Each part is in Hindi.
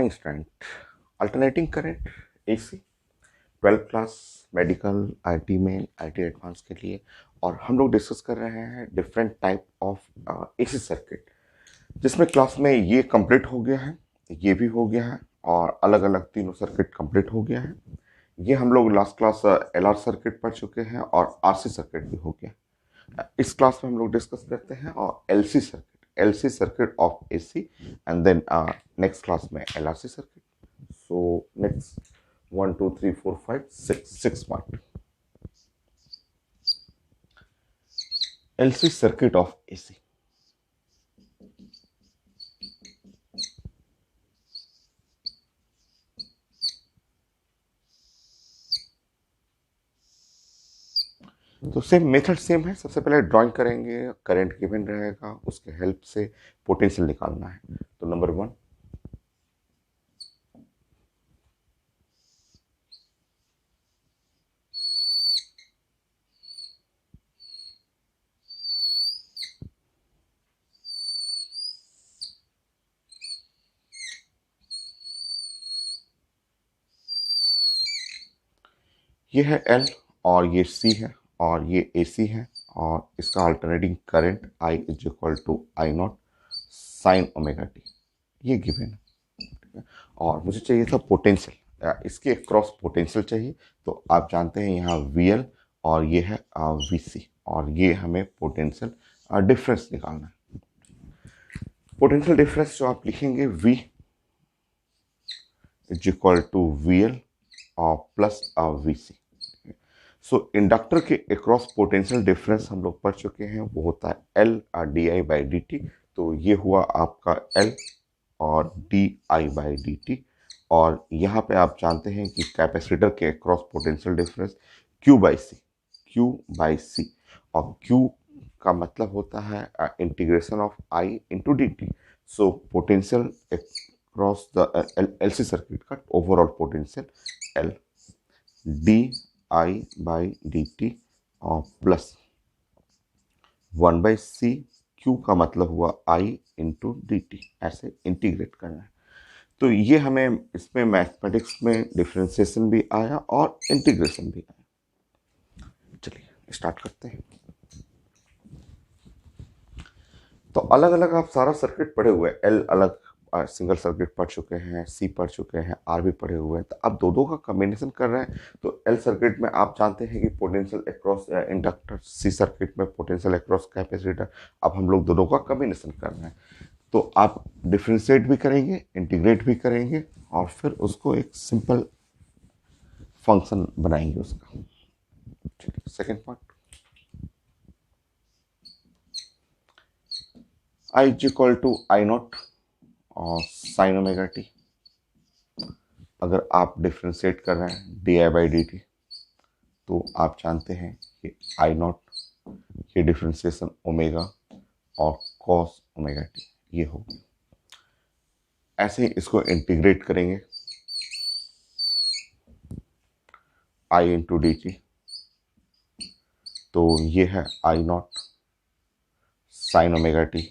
Morning student, alternating current AC 12th class medical IT में आईटी एडवांस के लिए। और हम लोग डिस्कस कर रहे हैं different type of AC circuit, जिसमें क्लास में ये कंप्लीट हो गया है, ये भी हो गया है और अलग अलग तीनों सर्किट कंप्लीट हो गया है। ये हम लोग लास्ट क्लास एलआर सर्किट पढ़ चुके हैं और आरसी सर्किट भी हो गया। इस क्लास में हम लोग डिस्कस करते हैं और LC circuit of AC and then next class में LRC circuit. So next 1 2 3 4 5 6 part LC circuit of AC. तो सेम मेथड सेम है। सबसे पहले ड्राइंग करेंगे, करंट गिवन रहेगा, उसके हेल्प से पोटेंशियल निकालना है। तो नंबर 1, ये है एल और ये सी है और ये ए सी है और इसका alternating current I is equal to I not sine omega t, ये गिवन है। ठीक है? और मुझे चाहिए था पोटेंशियल, इसके क्रॉस पोटेंशियल चाहिए। तो आप जानते हैं यहाँ वी एल और ये है वी सी, और ये हमें पोटेंशियल डिफरेंस निकालना है। पोटेंशियल डिफरेंस जो आप लिखेंगे V is equal to V L और plus V C. So inductor के अक्रॉस पोटेंशियल डिफरेंस हम लोग पढ़ चुके हैं, वो होता है L D I by D T. तो ये हुआ आपका एल और D I by D T. और यहाँ पे आप जानते हैं कि कैपेसिटर के across potential difference Q by C, Q by C. और क्यू का मतलब होता है integration of I into D T. So potential across the L C circuit का overall potential L D I by D T और प्लस 1/c, क्यू का मतलब हुआ आई इंटू डी टी, ऐसे इंटीग्रेट करना है। तो ये हमें इसमें मैथमेटिक्स में डिफ्रेंसिएशन भी आया और इंटीग्रेशन भी आया। चलिए स्टार्ट करते हैं। तो अलग अलग आप सारा सर्किट पढ़े हुए हैं, एल अलग सिंगल सर्किट पढ़ चुके हैं, सी पढ़ चुके हैं, आर भी पढ़े हुए हैं। तो अब दो दो का कॉम्बिनेशन कर रहे हैं। तो एल सर्किट में आप जानते हैं कि potential across inductor, C circuit में पोटेंशियल अक्रॉस कैपेसिटर। अब हम लोग दोनों का कॉम्बिनेशन कर रहे हैं। तो आप डिफ्रेंशिएट भी करेंगे, इंटीग्रेट भी करेंगे और फिर उसको एक सिंपल फंक्शन बनाएंगे उसका। Second part, I is equal to I not और साइन ओमेगा टी। अगर आप डिफ्रेंशिएट कर रहे हैं d I by D T, तो आप जानते हैं कि आई नॉट, ये डिफ्रेंशिएशन ओमेगा और कॉस ओमेगा टी, ये हो। ऐसे ही इसको इंटीग्रेट करेंगे आई इंटू डी टी। तो ये है I not sine omega T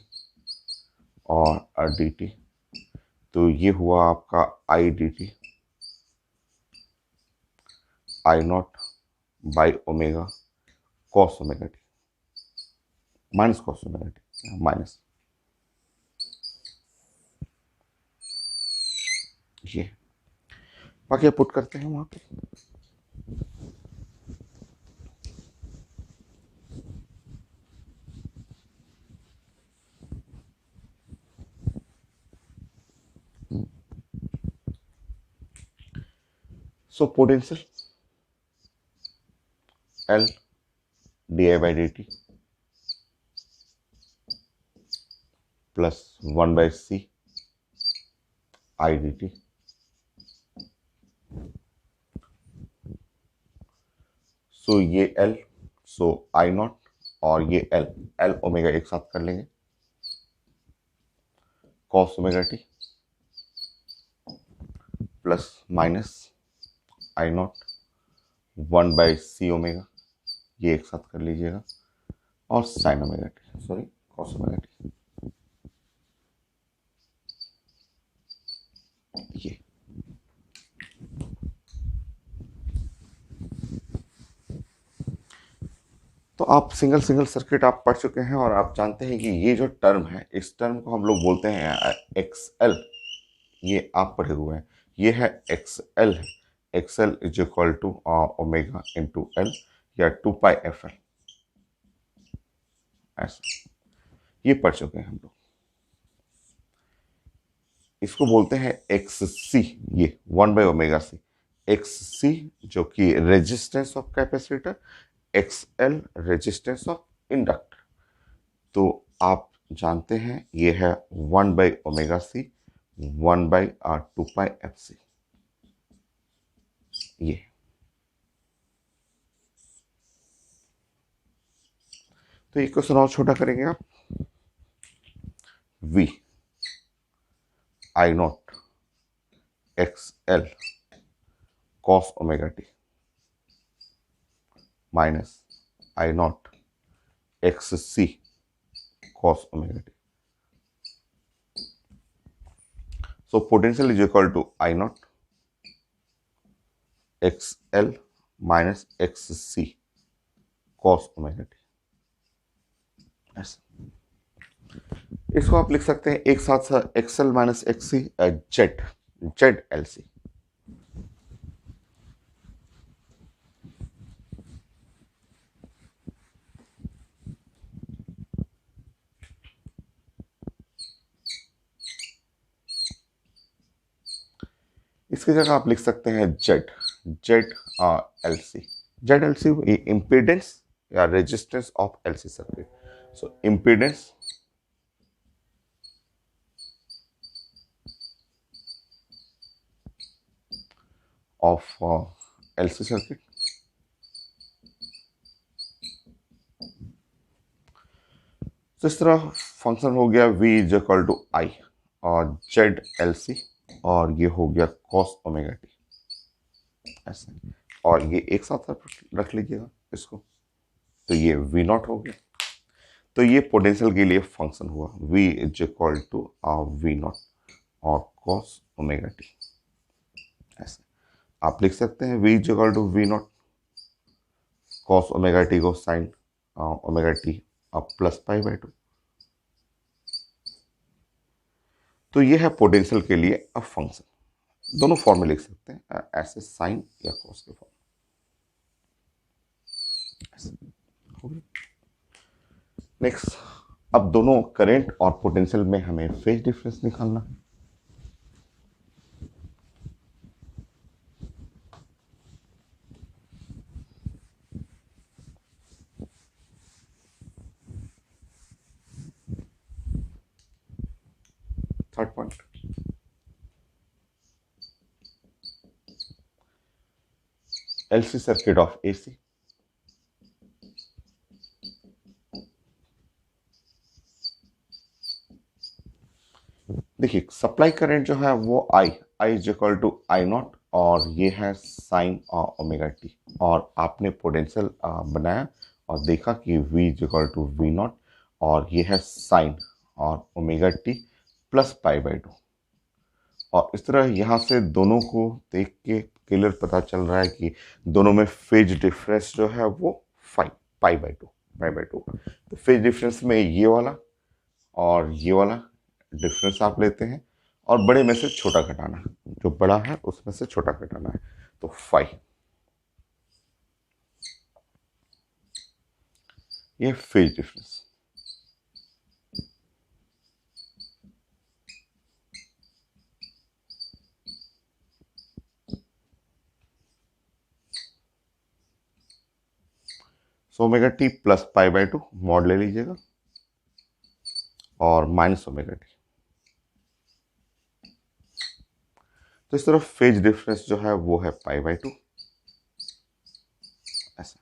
और डी टी। तो ये हुआ आपका I D T, I not by omega cos omega T, minus cos omega T, minus ये। बाकी पुट करते हैं वहां पे। So potential L D I by D T plus 1/c I D T. So ये एल, सो आई नॉट और ये एल, एल ओमेगा एक साथ कर लेंगे, cos omega T plus minus I not 1/c omega, ये एक साथ कर लीजिएगा, और sine omega T, sorry cos omega t. ये तो आप सिंगल सिंगल सर्किट आप पढ़ चुके हैं और आप जानते हैं कि ये जो टर्म है, इस टर्म को हम लोग बोलते हैं एक्स एल। ये आप पढ़े हुए हैं, ये है X L. X L is equal to omega into L या 2 पाई एफ एल, ऐसा ये पढ़ चुके हैं हम लोग। इसको बोलते हैं एक्स सी, ये 1/ओमेगा सी। एक्स सी जो कि resistance of capacitor, x L resistance of inductor. तो आप जानते हैं ये है 1/ओमेगा सी, 1/2 पाई एफ सी। ये तो एक क्वेश्चन और छोटा करेंगे आप। V I not X L cos omega T minus I not X C cos omega t. So potential is equal to I not X L minus X C cos omega t. इसको आप लिख सकते हैं एक साथ X L minus X C Z, Z L C. इसकी जगह आप लिख सकते हैं Z, Z L C. Z L C impedance या resistance of L C circuit. So impedance of L C circuit. तो इस तरह फंक्शन हो गया v is equal to I और जेड एल सी, और ये हो गया कॉस ओमेगा टी ऐसे। और ये एक साथ रख लीजिएगा इसको, तो ये वी नॉट हो गया। तो ये पोटेंशियल के लिए फंक्शन हुआ v is equal to V not और कॉस ओमेगा टी ऐसे। आप लिख सकते हैं v is equal to V not cos omega t को साइन ओमेगा टी अब प्लस पाई/2। तो ये है पोटेंशियल के लिए अब फंक्शन। दोनों फॉर्म में लिख सकते हैं, ऐसे साइन या कॉस के फॉर्म। नेक्स्ट, अब दोनों करंट और पोटेंशियल में हमें फेज डिफरेंस निकालना है। Third point, LC circuit of AC. देखिए सप्लाई करंट जो है वो I, I is equal to I not और ये है साइन ओमेगा टी। और आपने पोटेंशियल बनाया और देखा कि v is equal to V not और ये है साइन और ओमेगा टी प्लस पाई/2। और इस तरह यहाँ से दोनों को देख के क्लियर पता चल रहा है कि दोनों में फेज डिफरेंस जो है वो 5 पाई/2। तो फेज डिफरेंस में ये वाला और ये वाला डिफरेंस आप लेते हैं और बड़े में से छोटा घटाना है, जो बड़ा है उसमें से छोटा घटाना है, तो 5। ये phase difference. So omega T plus पाई/2 मॉड ले लीजिएगा और माइनस ओमेगा टी। तो इस तरफ फेज डिफरेंस जो है वो है पाई/2 ऐसा।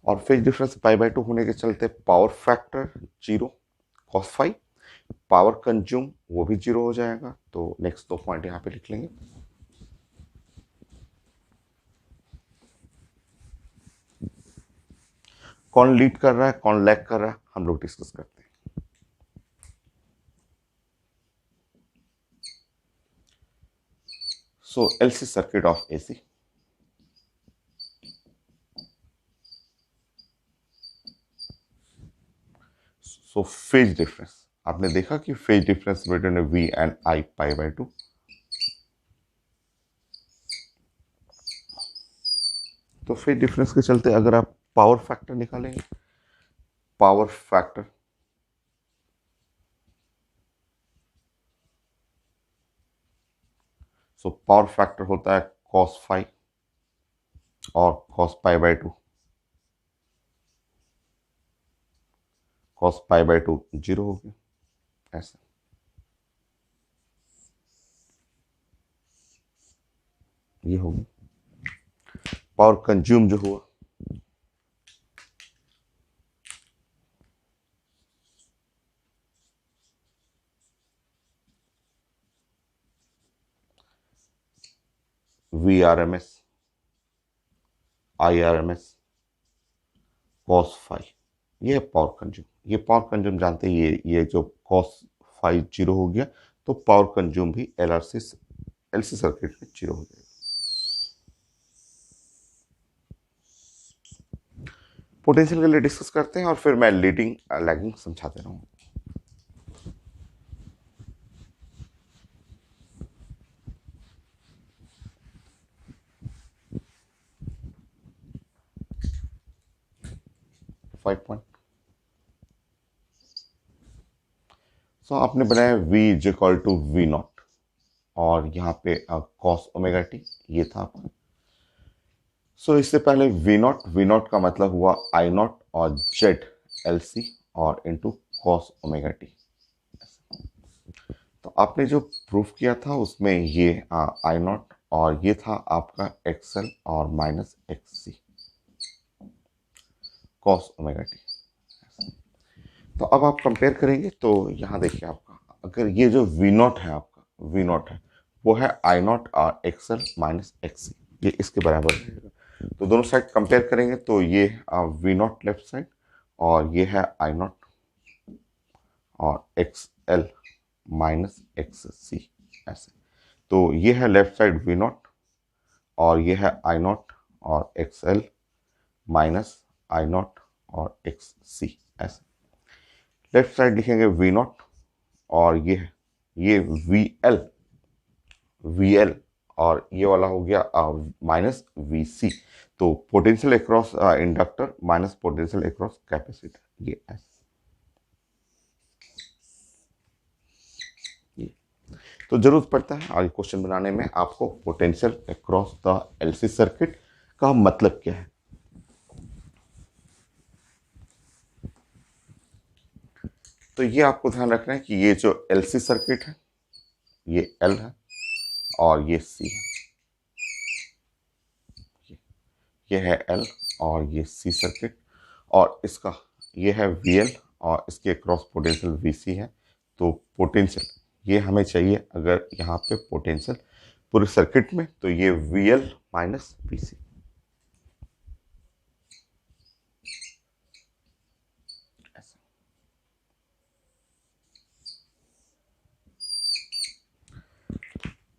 और फेज डिफरेंस पाई/2 होने के चलते power factor 0 cos 5, power consume वो भी 0 हो जाएगा। तो नेक्स्ट 2 पॉइंट यहाँ पे लिख लेंगे। कौन लीड कर रहा है, कौन लैग कर रहा है, हम लोग डिस्कस करते हैं। सो LC circuit of AC। So phase difference, आपने देखा कि phase difference between V and I pi by 2। तो फेज डिफरेंस के चलते अगर आप पावर फैक्टर निकालेंगे, पावर फैक्टर पावर फैक्टर होता है cos फाई और cos pi by 2। cos pi by 2 zero हो गया ऐसे। ये हो गया पावर कंज्यूम जो हुआ, VRMS IRMS cos फाई, ये है पावर कंज्यूम। ये पावर कंज्यूम जानते हैं, ये जो cos फाई जीरो हो गया तो पावर कंज्यूम भी LC सर्किट में जीरो हो जाएगा। पोटेंशियल के लिए डिस्कस करते हैं और फिर मैं लीडिंग लैगिंग समझाते रहूंगा। आपने बनाया V is equal to V not और यहाँ पे cos ओमेगा टी ये था आपका। इससे पहले V नॉट का मतलब हुआ I नॉट और Z LC और इंटू cos ओमेगा टी। तो आपने जो प्रूफ किया था उसमें ये I नॉट और ये था आपका XL और minus XC cos omega T. तो अब आप कंपेयर करेंगे तो यहाँ देखिए आपका अगर ये जो V नॉट है, आपका V नॉट है वो है I नॉट और XL माइनस XC, ये इसके बराबर रहेगा। तो दोनों साइड कंपेयर करेंगे तो ये V नॉट लेफ्ट साइड और ये है I नॉट और XL माइनस XC ऐसे। तो ये है लेफ्ट साइड V नॉट और ये है I नॉट और XL माइनस I नॉट और XC ऐसे। लेफ्ट साइड लिखेंगे V नॉट और ये VL और ये वाला हो गया माइनस VC। तो potential across inductor minus potential across capacitor ये ऐसे। तो जरूरत पड़ता है आगे क्वेश्चन बनाने में आपको potential across the LC circuit का मतलब क्या है। तो ये आपको ध्यान रखना है कि ये जो LC सर्किट है ये L है और ये C है, ये है L और ये C सर्किट और इसका ये है VL और इसके क्रॉस पोटेंशियल VC है। तो पोटेंशियल ये हमें चाहिए अगर यहाँ पे पोटेंशियल पूरे सर्किट में तो ये VL माइनस VC।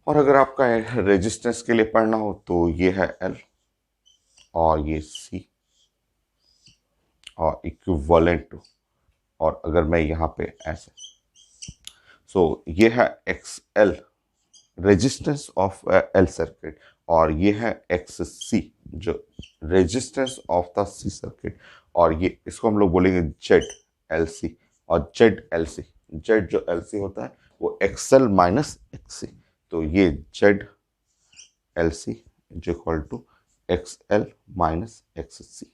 और अगर आपका रेजिस्टेंस के लिए पढ़ना हो तो ये है L और ये C और इक्विवेलेंट टू, और अगर मैं यहाँ पे ऐसे ये है XL resistance of L circuit और ये है XC जो resistance of the C circuit और ये इसको हम लोग बोलेंगे ZLC और ZLC। Z जो LC होता है वो XL माइनस XC। तो ये ZLC is equal to XL minus XC।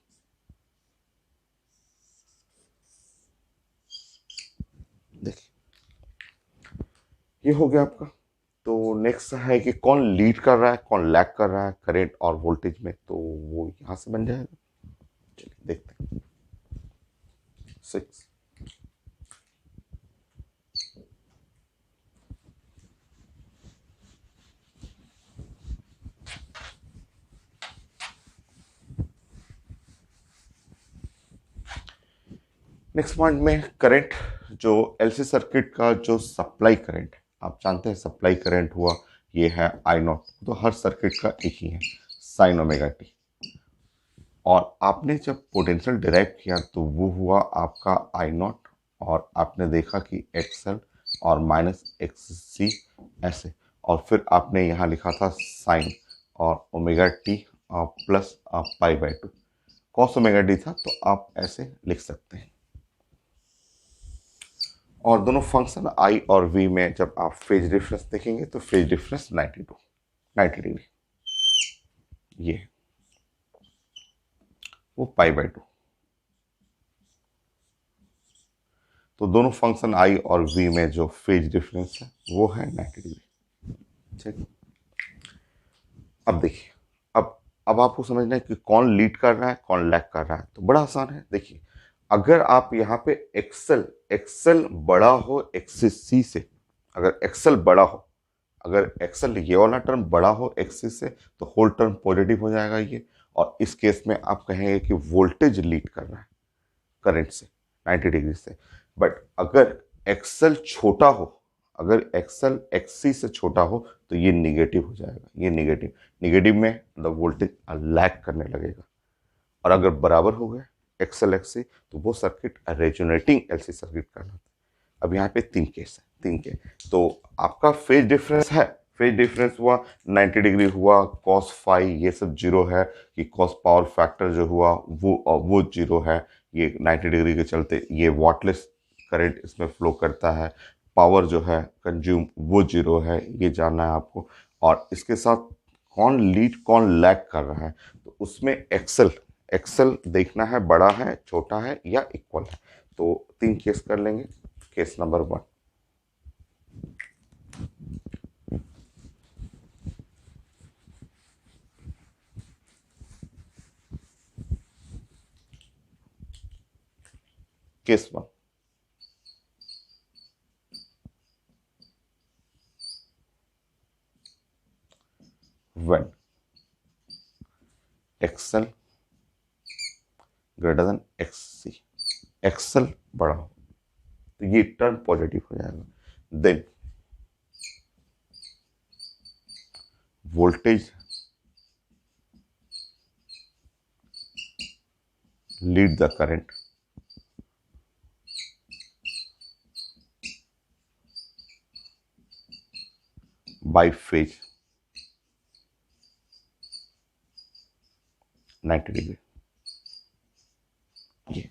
देखिए ये हो गया आपका। तो नेक्स्ट है कि कौन लीड कर रहा है कौन लैग कर रहा है करंट और वोल्टेज में, तो वो यहां से बन जाएगा। चलिए देखते हैं 6। नेक्स्ट पॉइंट में करंट जो LC सर्किट का जो सप्लाई करंट, आप जानते हैं सप्लाई करंट हुआ ये है आई नॉट, तो हर सर्किट का एक ही है साइन ओमेगा टी। और आपने जब पोटेंशियल डिराइव किया तो वो हुआ आपका आई नॉट, और आपने देखा कि एक्सएल और माइनस एक्स सी ऐसे, और फिर आपने यहाँ लिखा था साइन और omega T plus pi by two, cos omega T था, तो आप ऐसे लिख सकते हैं। और दोनों फंक्शन आई और वी में जब आप फेज डिफरेंस देखेंगे तो फेज डिफरेंस 90 डिग्री, ये वो पाई बाई टू। तो दोनों फंक्शन आई और वी में जो फेज डिफरेंस है वो है 90 डिग्री। ठीक, अब देखिए, अब आपको समझना है कि कौन लीड कर रहा है कौन लैग कर रहा है। तो बड़ा आसान है, देखिए अगर आप यहाँ पे एक्सेल एक्सेल बड़ा हो एक्सिस सी से, अगर एक्सेल बड़ा हो, अगर एक्सेल ये वाला टर्म बड़ा हो एक्सिस से तो होल टर्म पॉजिटिव हो जाएगा ये, और इस केस में आप कहेंगे कि वोल्टेज लीड कर रहा है करंट से 90 डिग्री से। बट अगर एक्सेल छोटा हो, अगर एक्सेल एक्सी से छोटा हो तो ये निगेटिव हो जाएगा, ये निगेटिव, निगेटिव में द वोल्टेज लैग करने लगेगा। और अगर बराबर हो गए एक्सेल एक्सी तो वो सर्किट रेजोनेटिंग एलसी सर्किट कहलाता है। अब यहाँ पे तीन केस है, तीन केस। तो आपका फेज डिफरेंस है, फेज डिफरेंस हुआ 90 डिग्री हुआ, कॉस फाई ये सब जीरो है, कि कॉस पावर फैक्टर जो हुआ वो जीरो है, ये 90 डिग्री के चलते ये वाटलेस करंट इसमें फ्लो करता है, पावर जो है कंज्यूम वो जीरो है, ये जानना है आपको। और इसके साथ कौन लीड कौन लैग कर रहा है, तो उसमें एक्सेल एक्सेल देखना है बड़ा है छोटा है या इक्वल है। तो तीन केस कर लेंगे। Case number 1, case 1, when X L greater than X C, X L बड़ा हो तो ये टर्म पॉजिटिव हो जाएगा। Then voltage lead the current by phase 90 degree. ये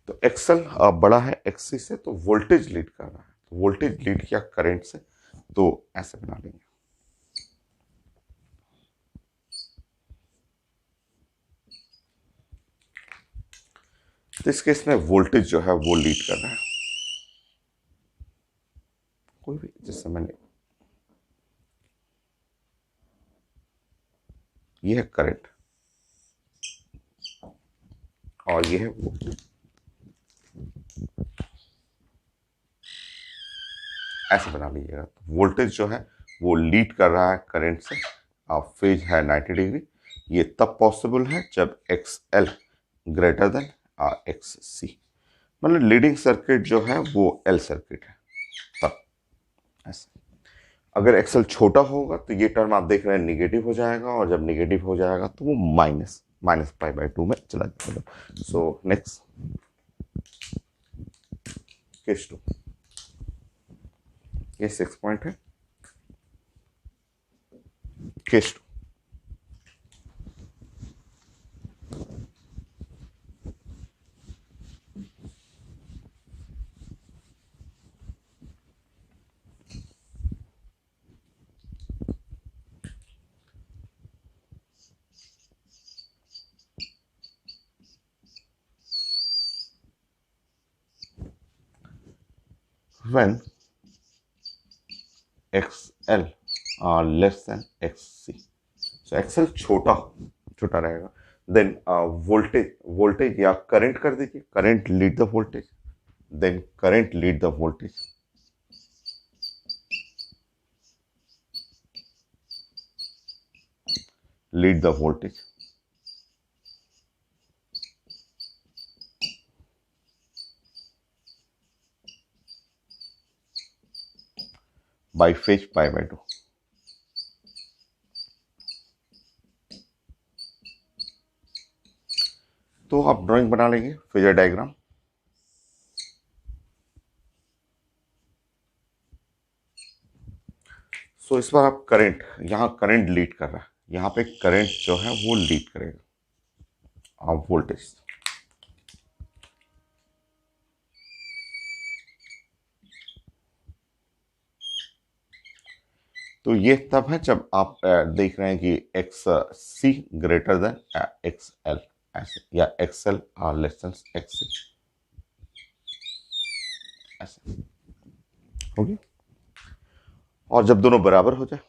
तो एक्सेल बड़ा है एक्सी से तो वोल्टेज लीड कर रहा है, तो वोल्टेज लीड किया करंट से, तो ऐसे बना लेंगे। तो इस केस में वोल्टेज जो है वो लीड कर रहा है, कोई भी, जैसे मैंने, ये है करंट और ये है वो, ऐसे बना लीजिएगा। तो वोल्टेज जो है वो लीड कर रहा है करंट से, फेज है 90 डिग्री। ये तब पॉसिबल है जब X L greater than X C, मतलब लीडिंग सर्किट जो है वो एल सर्किट है तब। ऐसे अगर एक्सेल छोटा होगा तो ये टर्म आप देख रहे हैं निगेटिव हो जाएगा, और जब निगेटिव हो जाएगा तो वो minus minus pi by two में चला जाएगा। सो नेक्स्ट केस 2, ये 6 पॉइंट है। Case 2, when XL less than XC, so X L छोटा रहेगा, देन वोल्टेज या करंट कर दीजिए, current lead the voltage, then current lead the voltage lead the voltage by phase pi by two. तो आप ड्राइंग बना लेंगे, फेजर डायग्राम। सो इस बार आप करंट, यहाँ करंट लीड कर रहा है, यहाँ पे करंट जो है वो लीड करेगा आप वोल्टेज। तो ये तब है जब आप देख रहे हैं कि X C greater than X L, ऐसे, या X L are less than X C, ऐसे हो गया। और जब दोनों बराबर हो जाए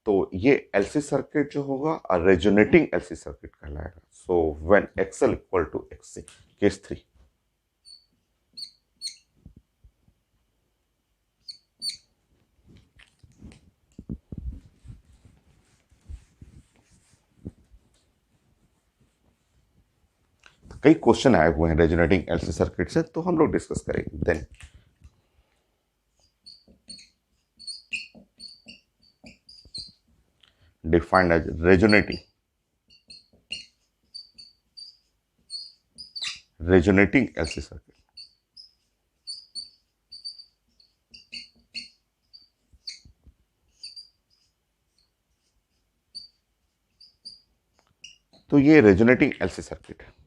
तो ये एलसी सर्किट जो होगा रेजोनेटिंग एलसी सर्किट कहलाएगा। So when X L equal to X C, case 3। कई क्वेश्चन आए हुए हैं रेजोनेटिंग एलसी सर्किट से, तो हम लोग डिस्कस करेंगे then. Defined as resonating LC circuit. तो ये रेजोनेटिंग एलसी सर्किट है।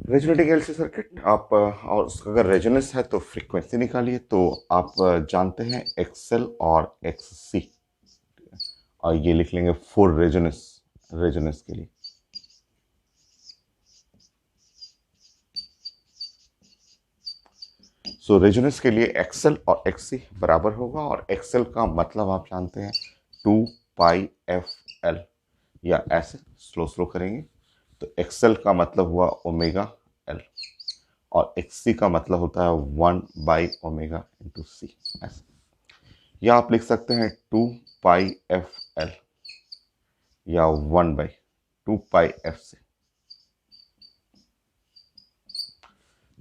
रेजोनेटिंग एलसी सर्किट आप और उसका अगर रेजोनेंस है तो फ्रीक्वेंसी निकालिए। तो आप जानते हैं एक्सएल और एक्ससी, और ये लिख लेंगे फॉर रेजोनेंस, रेजोनेंस के लिए। सो रेजोनेंस के लिए एक्सएल और एक्ससी बराबर होगा, और एक्सएल का मतलब आप जानते हैं 2 पाई एफ एल, या ऐसे स्लो स्लो करेंगे तो एक्सएल का मतलब हुआ ओमेगा एल, और एक्ससी का मतलब होता है 1/ओमेगा × सी, ऐसे। या आप लिख सकते हैं 2 पाई एफ एल, या 1/2 पाई एफ सी।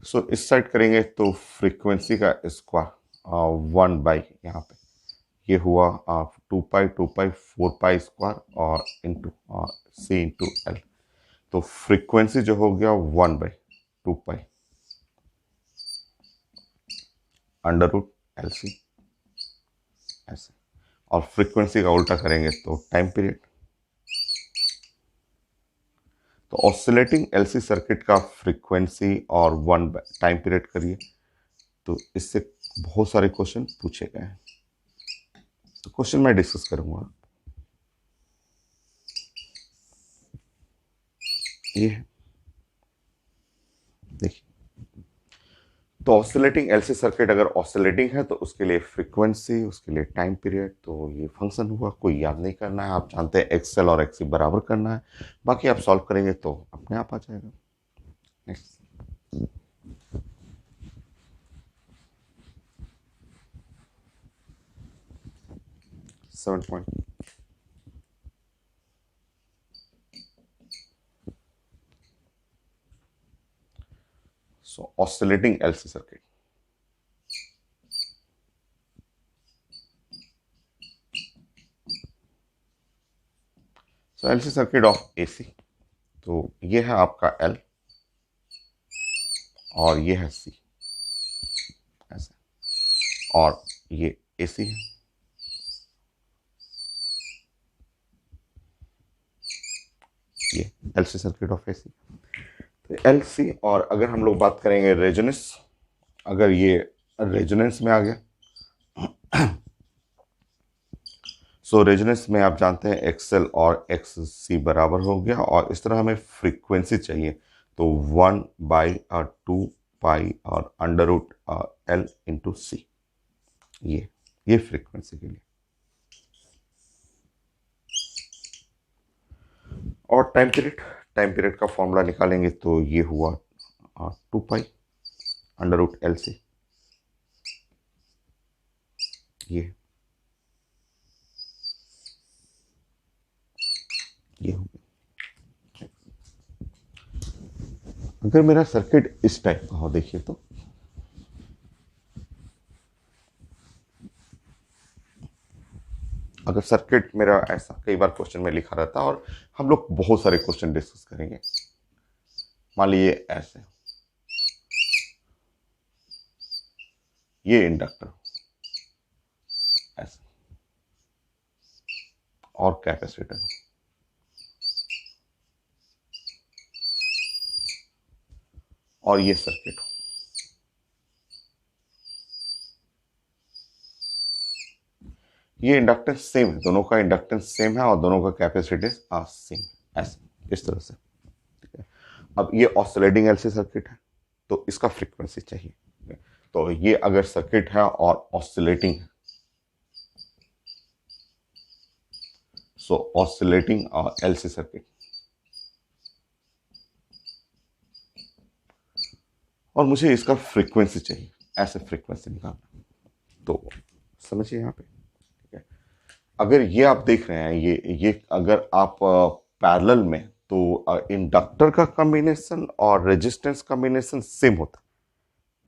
सो इस साइड करेंगे तो फ्रीक्वेंसी का स्क्वायर 1 बाई, यहाँ पे ये हुआ 2 पाई 4 पाई² और इंटू सी इंटू एल। तो फ्रीक्वेंसी जो हो गया 1/2 पाई √LC, ऐसे। और फ्रीक्वेंसी का उल्टा करेंगे तो टाइम पीरियड। तो ऑसिलेटिंग एलसी सर्किट का फ्रीक्वेंसी और 1 टाइम पीरियड करिए, तो इससे बहुत सारे क्वेश्चन पूछे गए हैं। तो क्वेश्चन मैं डिस्कस करूंगा, ये है, देखिए। तो ऑसिलेटिंग एलसी सर्किट अगर ऑसिलेटिंग है तो उसके लिए फ्रीक्वेंसी, उसके लिए टाइम पीरियड, तो ये फंक्शन हुआ, कोई याद नहीं करना है। आप जानते हैं एक्सएल और एक्ससी बराबर करना है, बाकी आप सॉल्व करेंगे तो अपने आप आ जाएगा। Next, 7 point. So oscillating LC circuit. So LC circuit of AC, तो ये है आपका एल और ये है सी, ऐसे। और ये एसी है, ये एलसी सर्किट ऑफ एसी। तो एलसी, और अगर हम लोग बात करेंगे रेजोनेंस, अगर ये रेजोनेंस में आ गया, सो रेजोनेंस में आप जानते हैं एक्सएल और एक्ससी बराबर हो गया, और इस तरह हमें फ्रीक्वेंसी चाहिए, तो 1/2 पाई और √L × C, ये फ्रीक्वेंसी के लिए। और टाइम पीरियड का फॉर्मूला निकालेंगे तो ये हुआ 2 पाई √LC, ये हो गया। अगर मेरा सर्किट इस टाइप का हो, देखिए, तो अगर सर्किट मेरा ऐसा, कई बार क्वेश्चन में लिखा रहता है और हम लोग बहुत सारे क्वेश्चन डिस्कस करेंगे। मान लीजिए ऐसे, ये इंडक्टर ऐसे और कैपेसिटर, और ये सर्किट, ये इंडक्टेंस सेम है, दोनों का इंडक्टेंस सेम है और दोनों का कैपेसिटेंस सेम, ऐसे इस तरह से। ठीक है, अब ये ऑसिलेटिंग एलसी सर्किट है तो इसका फ्रीक्वेंसी चाहिए। तो ये अगर सर्किट है और ऑसिलेटिंग है, सो ऑसिलेटिंग एलसी सर्किट, और मुझे इसका फ्रीक्वेंसी चाहिए, ऐसे फ्रीक्वेंसी निकालना। तो समझिए यहाँ पे, ठीक है, अगर ये आप देख रहे हैं, ये अगर आप पैरेलल में, तो इंडक्टर का कॉम्बिनेशन और रेजिस्टेंस कॉम्बिनेशन सेम होता है।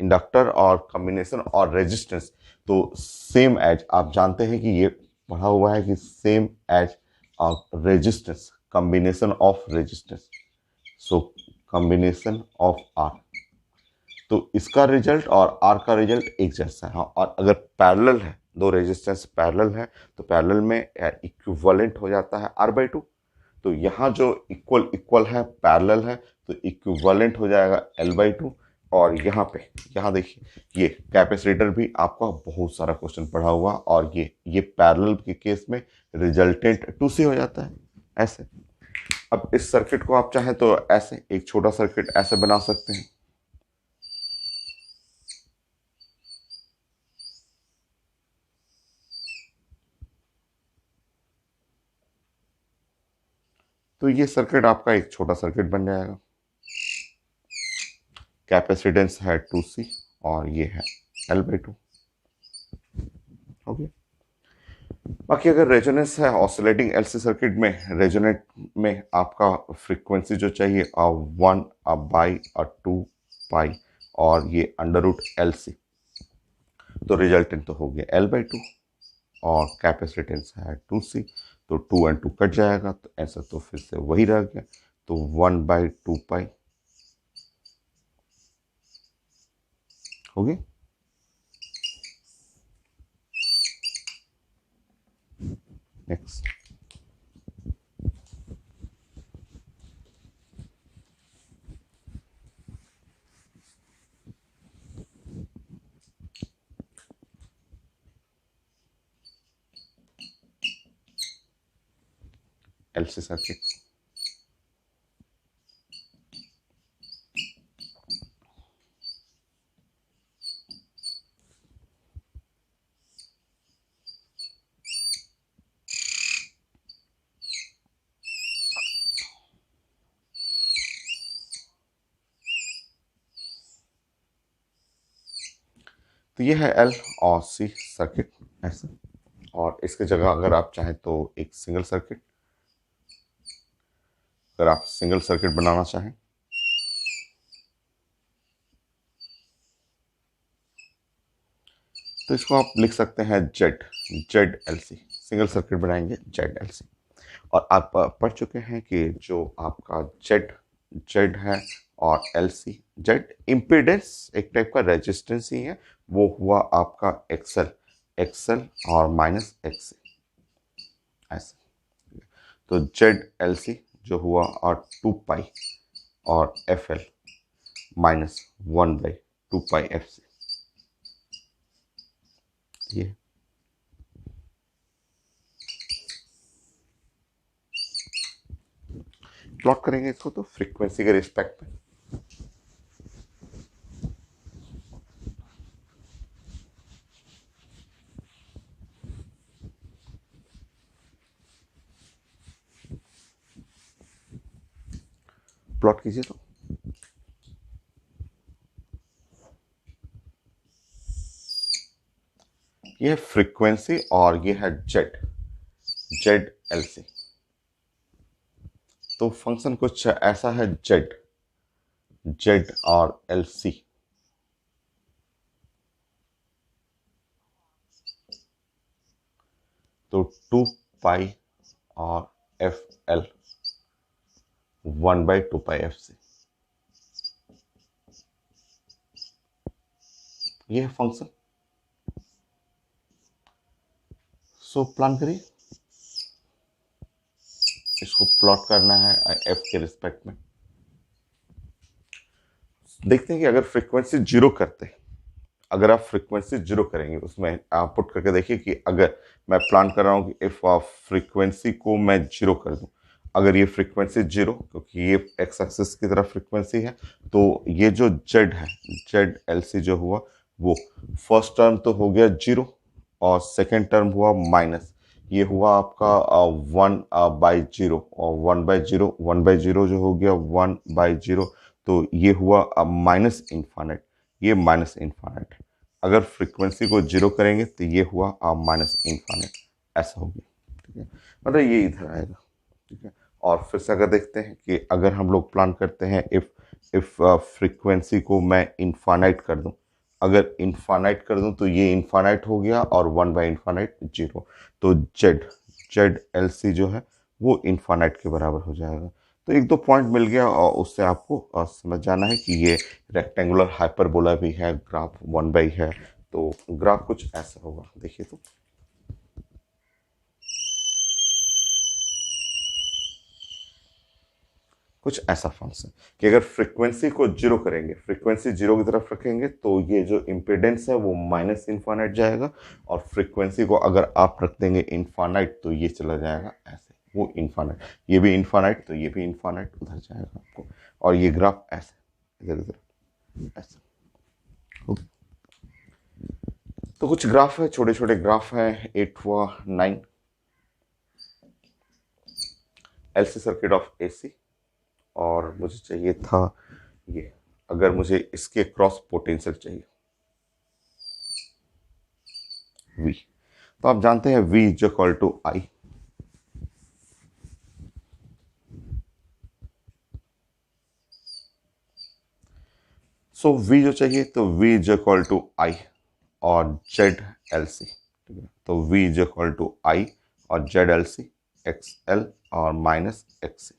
इंडक्टर और कॉम्बिनेशन और रेजिस्टेंस तो सेम एज, आप जानते हैं कि ये पढ़ा हुआ है कि same as resistance, combination of resistance, so combination of R. तो इसका रिजल्ट और आर का रिजल्ट एक जैसा है। और अगर पैरेलल है, दो रेजिस्टेंस पैरेलल है, तो पैरेलल में इक्विवेलेंट हो जाता है R/2। तो यहाँ जो इक्वल इक्वल है, पैरेलल है, तो इक्विवेलेंट हो जाएगा L/2। और यहाँ पे, यहाँ देखिए, ये कैपेसिटर भी आपका बहुत सारा क्वेश्चन पढ़ा हुआ, और ये पैरेलल के केस में रिजल्टेंट 2C हो जाता है, ऐसे। अब इस सर्किट को आप चाहें तो ऐसे एक छोटा सर्किट ऐसे बना सकते हैं। तो ये सर्किट आपका एक छोटा सर्किट बन जाएगा। कैपेसिटेंस है 2C और ये है L/2। ओके, बाकी अगर रेजोनेंस है ऑसिलेटिंग एलसी सर्किट में, रेजोनेट में आपका फ्रीक्वेंसी जो चाहिए 1/2 पाई, और ये √LC, तो रिजल्टेंट तो हो गया L/2, और कैपेसिटेंस है 2C, तो 2 और 2 कट जाएगा, तो ऐसा तो फिर से वही रह गया, तो 1/2 पाई हो गया। Next, LC circuit. तो ये है L और C सर्किट, ऐसे। और इसके जगह अगर आप चाहें तो एक सिंगल सर्किट, अगर आप सिंगल सर्किट बनाना चाहें, तो इसको आप लिख सकते हैं ZLC, सिंगल सर्किट बनाएंगे ZLC। और आप पढ़ चुके हैं कि जो आपका जेड है और LC, जेड इम्पीडेंस एक टाइप का रेजिस्टेंस ही है, वो हुआ आपका एक्सएल और माइनस XC, ऐसे। तो ZLC जो हुआ और 2 पाई, और FL -1/2 पाई FC, ये प्लॉट करेंगे इसको तो फ्रीक्वेंसी के रिस्पेक्ट में। प्लॉट कीजिए तो, ये है फ्रीक्वेंसी और ये है ZLC। तो फंक्शन कुछ ऐसा है, जेड और LC। तो 2 पाई और एफ एल 1/2 पाई FC, ये है फंक्शन। सो प्लान करिए, इसको प्लॉट करना है एफ के रिस्पेक्ट में। देखते हैं कि अगर फ्रीक्वेंसी जीरो करते हैं, अगर आप फ्रीक्वेंसी जीरो करेंगे उसमें आप पुट करके देखिए कि अगर मैं प्लान कर रहा हूँ कि इफ फ्रीक्वेंसी को मैं जीरो कर दूं, अगर ये फ्रीक्वेंसी जीरो, क्योंकि ये एक्स एक्सिस की तरफ फ्रीक्वेंसी है, तो ये जो जेड है, जेड एल सी जो हुआ वो फर्स्ट टर्म तो हो गया जीरो और सेकेंड टर्म हुआ माइनस, ये हुआ आपका 1/0 और 1/0, 1/0 जो हो गया 1/0, तो ये हुआ माइनस इन्फानेट, ये माइनस इन्फानेट। अगर फ्रीक्वेंसी को जीरो करेंगे तो ये हुआ माइनस इन्फानेट, ऐसा होगी। ठीक है, मतलब ये इधर आएगा। ठीक है, और फिर से अगर देखते हैं कि अगर हम लोग प्लान करते हैं इफ फ्रीक्वेंसी को मैं इन्फानाइट कर दूं, अगर इन्फानाइट कर दूं तो ये इन्फानाइट हो गया और 1/इन्फानाइट जीरो, तो जेड जेड एल सी जो है वो इन्फानाइट के बराबर हो जाएगा। तो एक दो पॉइंट मिल गया और उससे आपको समझ जाना है कि ये रेक्टेंगुलर हाइपरबोला भी है, ग्राफ 1/, है, तो ग्राफ कुछ ऐसा होगा। देखिए तो कुछ ऐसा फंक्शन कि अगर फ्रीक्वेंसी को जीरो करेंगे, फ्रीक्वेंसी जीरो की तरफ रखेंगे, तो ये जो इम्पिडेंस है वो माइनस इन्फानाइट जाएगा, और फ्रीक्वेंसी को अगर आप रख देंगे इन्फानाइट तो ये चला जाएगा ऐसे, वो इन्फानाइट, ये भी इन्फानाइट तो ये भी इन्फानाइट उधर जाएगा आपको, और ये ग्राफ ऐसे इधर उधर ऐसे। ओके, तो कुछ ग्राफ है, छोटे छोटे ग्राफ है, 8 व 9 एलसी सर्किट ऑफ एसी, और मुझे चाहिए था ये, अगर मुझे इसके क्रॉस पोटेंशियल चाहिए V, तो आप जानते हैं V is equal to I, so V जो चाहिए तो V is equal to I और जेड एल सी। ठीक है, तो V is equal to I और Z L C X L और माइनस एक्स सी,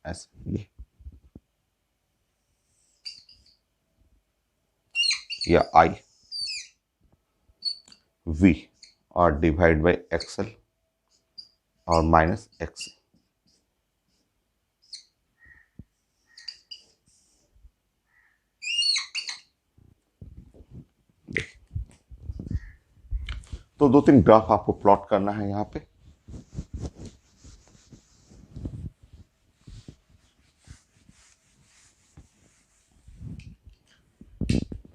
ऐसे ये, या I V और डिवाइड बाई एक्सएल और माइनस एक्स। तो दो तीन ग्राफ आपको प्लॉट करना है यहाँ पे।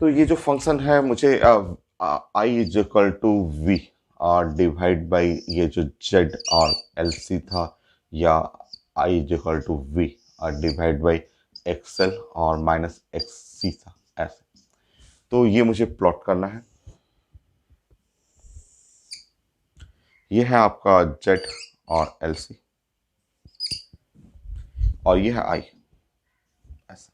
तो ये जो फंक्शन है मुझे आई इज इक्वल टू वी और डिवाइड बाई ये जो जेड और एल सी था, या आई इज इक्वल टू वी और डिवाइड बाई एक्सएल और माइनस एक्स सी था, ऐसे। तो ये मुझे प्लॉट करना है। ये है आपका जेड और एल सी और ये है आई, ऐसा।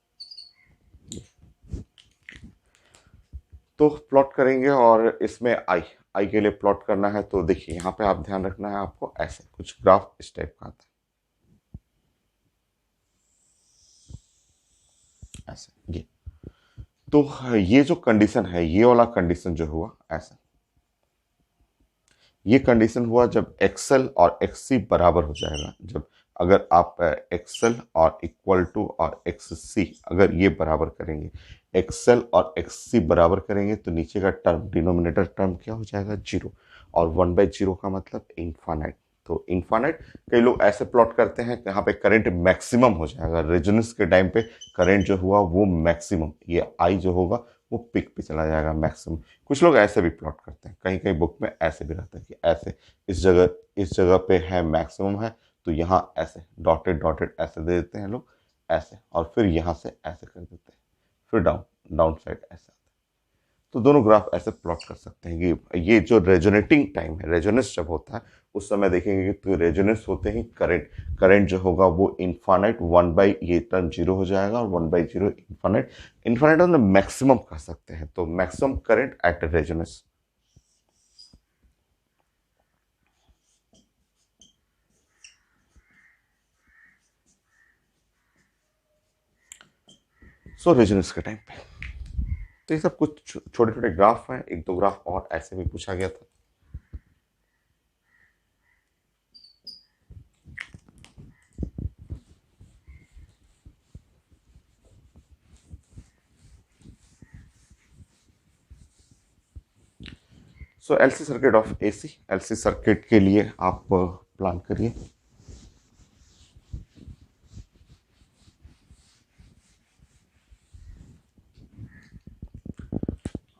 तो प्लॉट करेंगे और इसमें आई आई के लिए प्लॉट करना है, तो देखिए यहाँ पे आप ध्यान रखना है आपको, ऐसे कुछ ग्राफ इस टाइप का आता है, ऐसे ये। तो ये जो कंडीशन है, ये वाला कंडीशन जो हुआ ऐसा, ये कंडीशन हुआ जब एक्सएल और एक्ससी बराबर हो जाएगा, जब अगर आप एक्सएल और इक्वल टू और एक्ससी अगर ये बराबर करेंगे, एक्सएल और एक्ससी बराबर करेंगे, तो नीचे का टर्म, डिनोमिनेटर टर्म क्या हो जाएगा, जीरो, और 1/0 का मतलब इन्फानाइट। तो इन्फानाइट कई लोग ऐसे प्लॉट करते हैं कि यहाँ पे करंट मैक्सिमम हो जाएगा, रेजोनेंस के टाइम पे करंट जो हुआ वो मैक्सिमम, ये आई जो होगा वो पिक पे चला जाएगा मैक्सिमम। कुछ लोग ऐसे भी प्लॉट करते हैं, कहीं कहीं बुक में ऐसे भी रहता है कि ऐसे इस जगह पे है मैक्सिमम है, तो यहाँ ऐसे डॉटेड डॉटेड ऐसे दे देते हैं लोग, ऐसे, और फिर यहाँ से ऐसे कर देते हैं, फिर डाउन डाउन साइड ऐसे आता है। तो दोनों ग्राफ ऐसे प्लॉट कर सकते हैं कि ये जो रेजोनेटिंग टाइम है, रेजोनेंस जब होता है उस समय देखेंगे कि तो रेजोनेंस होते ही करंट करंट जो होगा वो इन्फानाइट 1/, ये टर्म जीरो हो जाएगा और 1/0 इन्फानाइट, इन्फानाइट मतलब मैक्सिमम कह सकते हैं, तो maximum current at resonance. So resonance के टाइम पे। तो ये सब कुछ छोटे छोटे ग्राफ हैं, एक दो ग्राफ और ऐसे भी पूछा गया था। So LC circuit of AC, LC circuit के लिए आप प्लान करिए।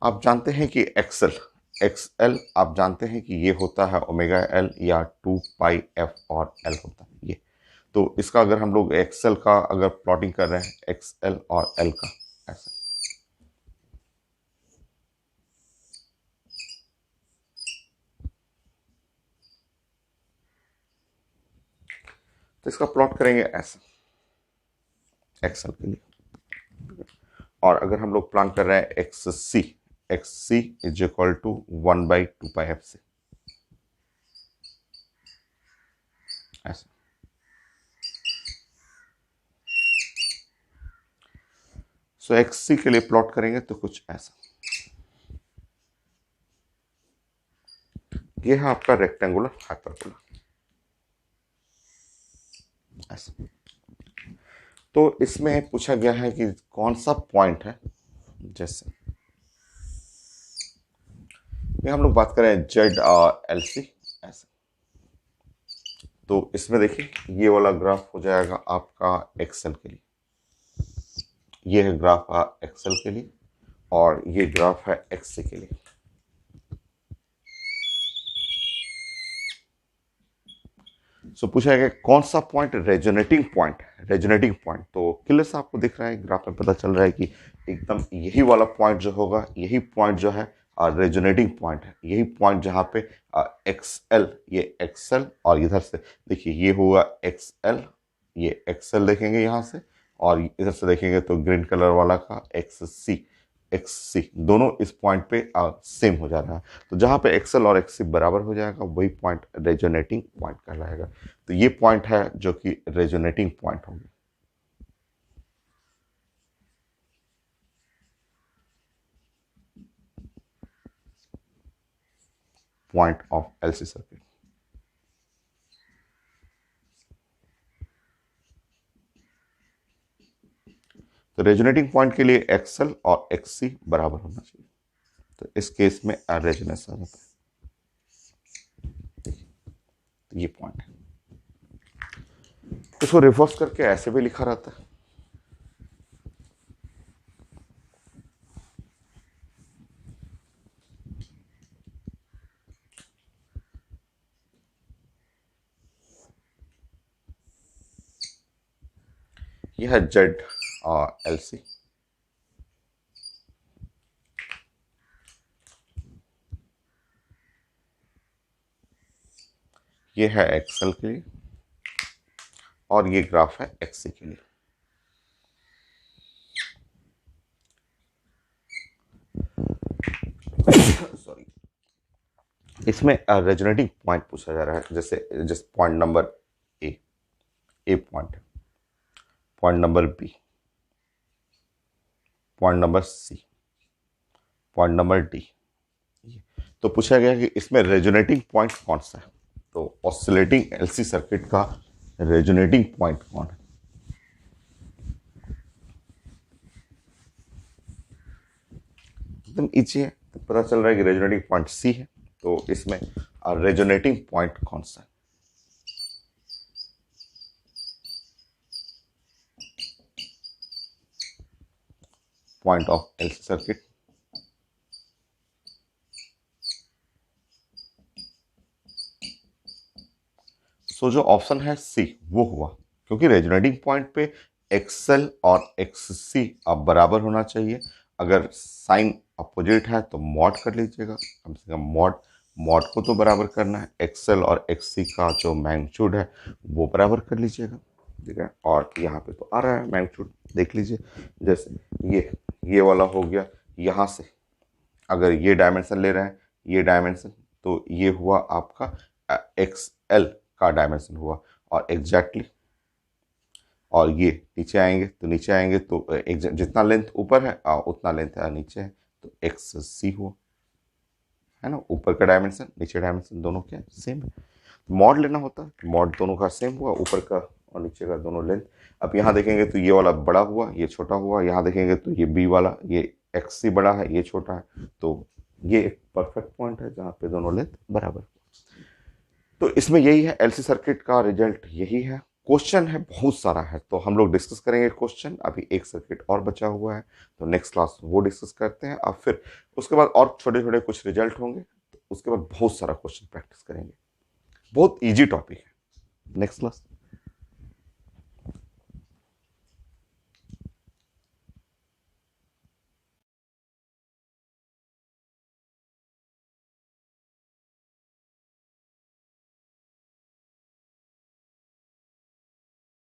आप जानते हैं कि एक्सएल, एक्सएल आप जानते हैं कि ये होता है ओमेगा एल या 2 पाई एफ और एल होता है ये। तो इसका अगर हम लोग एक्सएल का अगर प्लॉटिंग कर रहे हैं, एक्सएल और एल का ऐसा, तो इसका प्लॉट करेंगे ऐसा एक्सएल के लिए। और अगर हम लोग प्लान कर रहे हैं X C is equal to 1/2 pi f से ऐसा। सो एक्स सी के लिए प्लॉट करेंगे तो कुछ ऐसा। ये है आपका रेक्टेंगुलर हाइपरबोला ऐसा। तो इसमें पूछा गया है कि कौन सा पॉइंट है, जैसे ये हम लोग बात करें जेड एल सी ऐसा। तो इसमें देखिए ये वाला ग्राफ हो जाएगा आपका एक्सेल के लिए, ये है ग्राफ एक्सेल के लिए, और ये ग्राफ है एक्स सी के लिए। सो पूछा गया कौन सा point resonating point, resonating point. तो क्लियर से आपको दिख रहा है ग्राफ में, पता चल रहा है कि एकदम यही वाला पॉइंट जो होगा, यही पॉइंट जो है रेजोनेटिंग पॉइंट है, यही पॉइंट जहाँ पे एक्सएल, ये एक्सएल और इधर से देखिए ये हुआ एक्सएल, ये एक्सएल देखेंगे यहाँ से, और इधर से देखेंगे तो ग्रीन कलर वाला का एक्स सी दोनों इस पॉइंट पे सेम हो जा रहा है। तो जहाँ पे एक्सएल और एक्स सी बराबर हो जाएगा वही पॉइंट रेजोनेटिंग पॉइंट कहलाएगा। तो ये पॉइंट है जो कि रेजोनेटिंग पॉइंट होंगे, पॉइंट ऑफ एलसी सर्किट। तो रेजोनेटिंग पॉइंट के लिए एक्सएल और एक्स सी बराबर होना चाहिए। तो इस केस में रेजोनेंस आ जाता है। तो ये पॉइंट है, इसको रिवर्स करके ऐसे भी लिखा रहता है। यह है जेड एल सी, ये है एक्सएल के लिए, और ये ग्राफ है एक्स सी के लिए। सॉरी, इसमें रेजोनेटिंग पॉइंट पूछा जा रहा है, जैसे जैसे point number A point, point number B, point number C, point number D. तो पूछा गया कि इसमें रेजोनेटिंग पॉइंट कौन सा है। तो ऑसिलेटिंग एलसी सर्किट का रेजोनेटिंग पॉइंट कौन है, एकदम इजी है। तो पता चल रहा है कि रेजोनेटिंग पॉइंट सी है। तो इसमें रेजोनेटिंग पॉइंट कौन सा है, पॉइंट ऑफ एलसी सर्किट। सो जो ऑप्शन है सी वो हुआ, क्योंकि रेजोनेटिंग पॉइंट पे एक्सएल और एक्स सी अब बराबर होना चाहिए। अगर साइन अपोजिट है तो मॉड कर लीजिएगा, कम से कम मॉड, मॉड को तो बराबर करना है। एक्सएल और एक्स सी का जो मैग्नीट्यूड है वो बराबर कर लीजिएगा, ठीक है। और यहाँ पे तो आ रहा है मैग्नीट्यूड, देख लीजिए। जैसे ये वाला हो गया, यहाँ से अगर ये डायमेंशन ले रहे हैं, ये डायमेंशन, तो ये हुआ आपका एक्स एल का डायमेंशन हुआ, और और ये नीचे आएंगे तो नीचे आएंगे तो जितना लेंथ ऊपर है उतना लेंथ नीचे है, तो एक्स सी हुआ, है ना। ऊपर का डायमेंशन नीचे डायमेंशन दोनों क्या सेम है। तो मॉड लेना होता है, मॉड दोनों का सेम हुआ, ऊपर का और नीचे का दोनों लेंथ। अब यहाँ देखेंगे तो ये वाला बड़ा हुआ, ये छोटा हुआ, यहाँ देखेंगे तो ये बी वाला, ये एक्स सी बड़ा है, ये छोटा है, तो ये एक परफेक्ट पॉइंट है जहाँ पे दोनों लेंथ बराबर। तो इसमें यही है, एलसी सर्किट का रिजल्ट यही है। क्वेश्चन है बहुत सारा है, तो हम लोग डिस्कस करेंगे क्वेश्चन। अभी एक सर्किट और बचा हुआ है, तो नेक्स्ट क्लास वो डिस्कस करते हैं। अब फिर उसके बाद और छोटे छोटे कुछ रिजल्ट होंगे, तो उसके बाद बहुत सारा क्वेश्चन प्रैक्टिस करेंगे। बहुत इजी टॉपिक है। Next class.